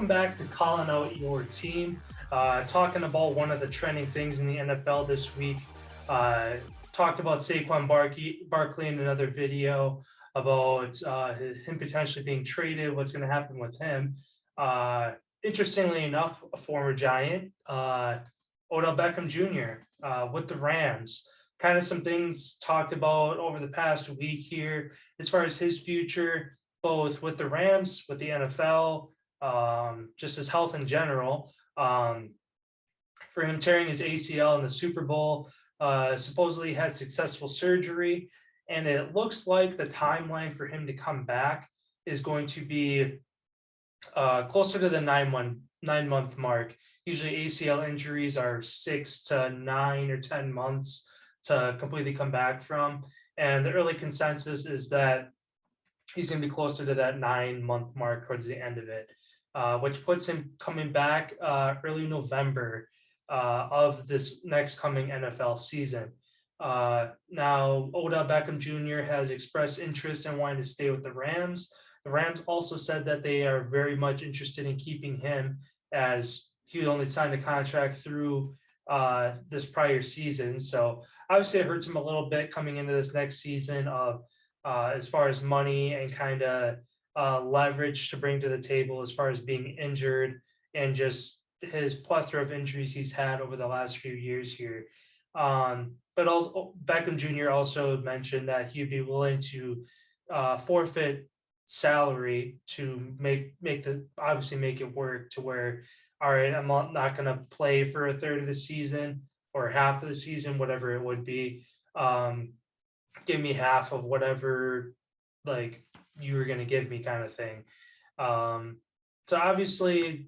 welcome back to Calling Out Your Team. Talking about one of the trending things in the NFL this week. Uh, Talked about Barkley in another video about him potentially being traded, what's going to happen with him. Interestingly enough, a former Giant, Odell Beckham Jr. With the Rams. Kind of some things talked about over the past week here as far as his future, both with the Rams, with the NFL, just his health in general. For him tearing his ACL in the Super Bowl, supposedly had successful surgery, and it looks like the timeline for him to come back is going to be closer to the 9-month mark. Usually ACL injuries are 6 to 9 or 10 months to completely come back from. And the early consensus is that he's going to be closer to that 9-month mark towards the end of it, which puts him coming back early November of this next coming NFL season. Now, Odell Beckham Jr. has expressed interest in wanting to stay with the Rams. The Rams also said that they are very much interested in keeping him, as he only signed a contract through this prior season. So obviously it hurts him a little bit coming into this next season of as far as money and kind of leverage to bring to the table as far as being injured and just his plethora of injuries he's had over the last few years here. But Beckham Jr. also mentioned that he'd be willing to forfeit salary to make it work to where, all right, I'm not going to play for a third of the season or half of the season, whatever it would be. Give me half of whatever like you were going to give me, kind of thing. So obviously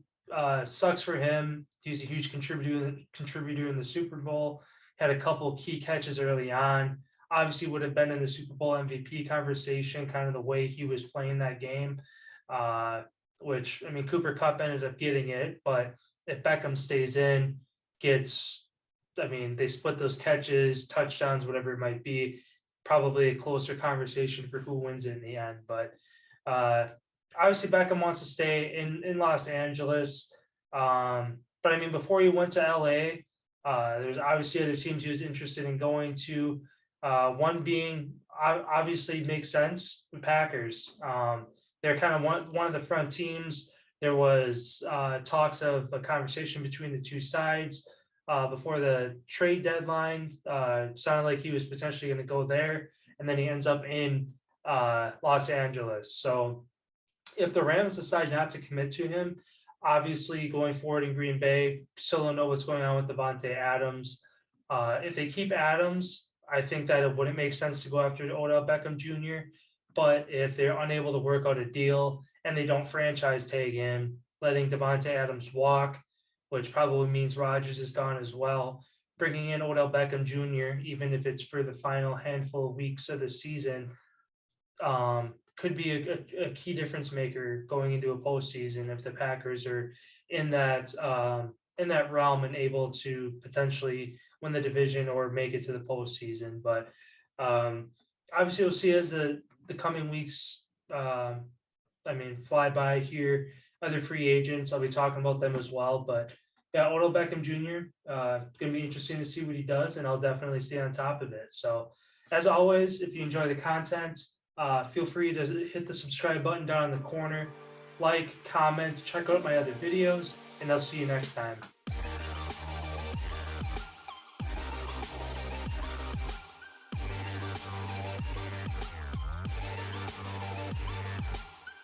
sucks for him. He's a huge contributor in the Super Bowl. Had a couple key catches early on. Obviously would have been in the Super Bowl MVP conversation, kind of the way he was playing that game. Which, I mean, Cooper Kupp ended up getting it, but if Beckham stays in, they split those catches, touchdowns, whatever it might be, probably a closer conversation for who wins it in the end. But obviously Beckham wants to stay in Los Angeles. But I mean, before he went to LA, there's obviously other teams he was interested in going to. One being obviously makes sense, the Packers. They're kind of one of the front teams. There was talks of a conversation between the two sides before the trade deadline. It sounded like he was potentially going to go there, and then he ends up in Los Angeles. So if the Rams decide not to commit to him, obviously going forward in Green Bay, still don't know what's going on with Devontae Adams. If they keep Adams, I think that it wouldn't make sense to go after Odell Beckham Jr. But if they're unable to work out a deal and they don't franchise tag him, letting Devontae Adams walk, which probably means Rodgers is gone as well, bringing in Odell Beckham Jr., even if it's for the final handful of weeks of the season, could be a key difference maker going into a postseason if the Packers are in that realm and able to potentially win the division or make it to the postseason. But obviously we'll see as the coming weeks fly by here. Other free agents, I'll be talking about them as well. But yeah, Odell Beckham Jr. Going to be interesting to see what he does, and I'll definitely stay on top of it. So as always, if you enjoy the content, feel free to hit the subscribe button down in the corner, like, comment, check out my other videos, and I'll see you next time.